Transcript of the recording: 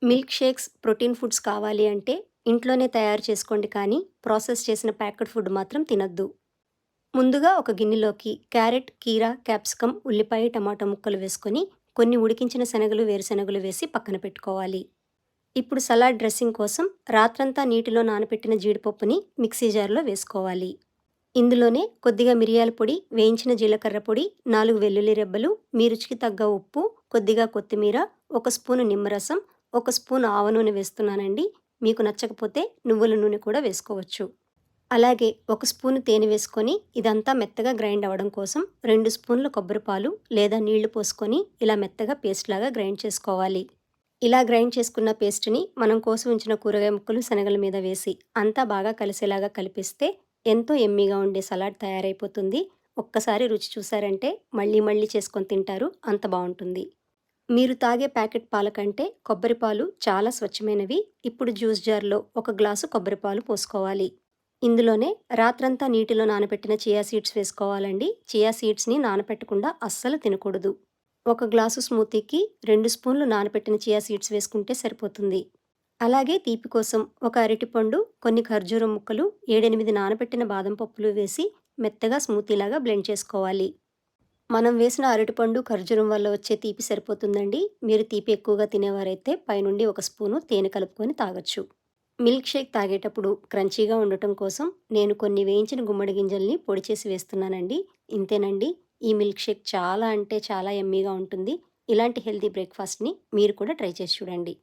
Milk shakes, protein foods కావాలి అంటే ఇంట్లోనే తయారు చేసుకోండి కానీ ప్రాసెస్ చేసిన ప్యాకెట్ ఫుడ్ మాత్రం తినొద్దు. ముందుగా ఒక గిన్నెలోకి క్యారెట్, కీరా, క్యాప్సికమ్, ఉల్లిపాయ, టమాటా ముక్కలు వేసుకొని కొన్ని ఉడికించిన శనగలు, వేరుశనగలు వేసి పక్కన పెట్టుకోవాలి. ఇప్పుడు సలాడ్ డ్రెస్సింగ్ కోసం రాత్రంతా నీటిలో నానబెట్టిన జీడిపప్పుని మిక్సీ జార్‌లో వేసుకోవాలి. ఇందులోనే కొద్దిగా మిరియాల పొడి, వేయించిన జీలకర్ర పొడి, 4 వెల్లుల్లి రెబ్బలు, మీ రుచికి తగ్గ ఉప్పు, కొద్దిగా కొత్తిమీర, ఒక స్పూను నిమ్మరసం, ఒక స్పూను ఆవ నూనె వేస్తున్నానండి. మీకు నచ్చకపోతే నువ్వుల నూనె కూడా వేసుకోవచ్చు. అలాగే ఒక స్పూను తేనె వేసుకొని ఇదంతా మెత్తగా గ్రైండ్ అవ్వడం కోసం 2 స్పూన్ల కొబ్బరి పాలు లేదా నీళ్లు పోసుకొని ఇలా మెత్తగా పేస్ట్ లాగా గ్రైండ్ చేసుకోవాలి. ఇలా గ్రైండ్ చేసుకున్న పేస్ట్‌ని మనం కోసి ఉంచిన కూరగాయ ముక్కలు, శనగల మీద వేసి అంతా బాగా కలిసేలాగా కలిపిస్తే ఎంతో యమ్మీగా ఉండే సలాడ్ తయారైపోతుంది. ఒక్కసారి రుచి చూసారంటే మళ్ళీ మళ్ళీ చేసుకొని తింటారు. అంత బావుంటుంది. మీరు తాగే ప్యాకెట్ పాల కంటే కొబ్బరి పాలు చాలా స్వచ్ఛమైనవి. ఇప్పుడు జ్యూస్ జార్‌లో ఒక గ్లాసు కొబ్బరి పాలు పోసుకోవాలి. ఇందులోనే రాత్రంతా నీటిలో నానబెట్టిన చియా సీడ్స్ వేసుకోవాలండి. చియా సీడ్స్‌ని నానపెట్టకుండా అస్సలు తినకూడదు. ఒక గ్లాసు స్మూతీకి 2 స్పూన్లు నానబెట్టిన చియా సీడ్స్ వేసుకుంటే సరిపోతుంది. అలాగే తీపి కోసం ఒక అరటిపండు, కొన్ని ఖర్జూరం ముక్కలు, 7, 8 నానబెట్టిన బాదం పప్పులు వేసి మెత్తగా స్మూతీలాగా బ్లెండ్ చేసుకోవాలి. మనం వేసిన అరటిపండు, ఖర్జూరం వల్ల వచ్చే తీపి సరిపోతుందండి. మీరు తీపి ఎక్కువగా తినేవారైతే పైనుండి ఒక స్పూను తేనె కలుపుకొని తాగొచ్చు. మిల్క్ షేక్ తాగేటప్పుడు క్రంచీగా ఉండటం కోసం నేను కొన్ని వేయించిన గుమ్మడి గింజల్ని పొడి చేసి వేస్తున్నానండి. ఇంతేనండి. ఈ మిల్క్ షేక్ చాలా అంటే చాలా యమ్మీగా ఉంటుంది. ఇలాంటి హెల్తీ బ్రేక్‌ఫాస్ట్‌ని మీరు కూడా ట్రై చేసి చూడండి.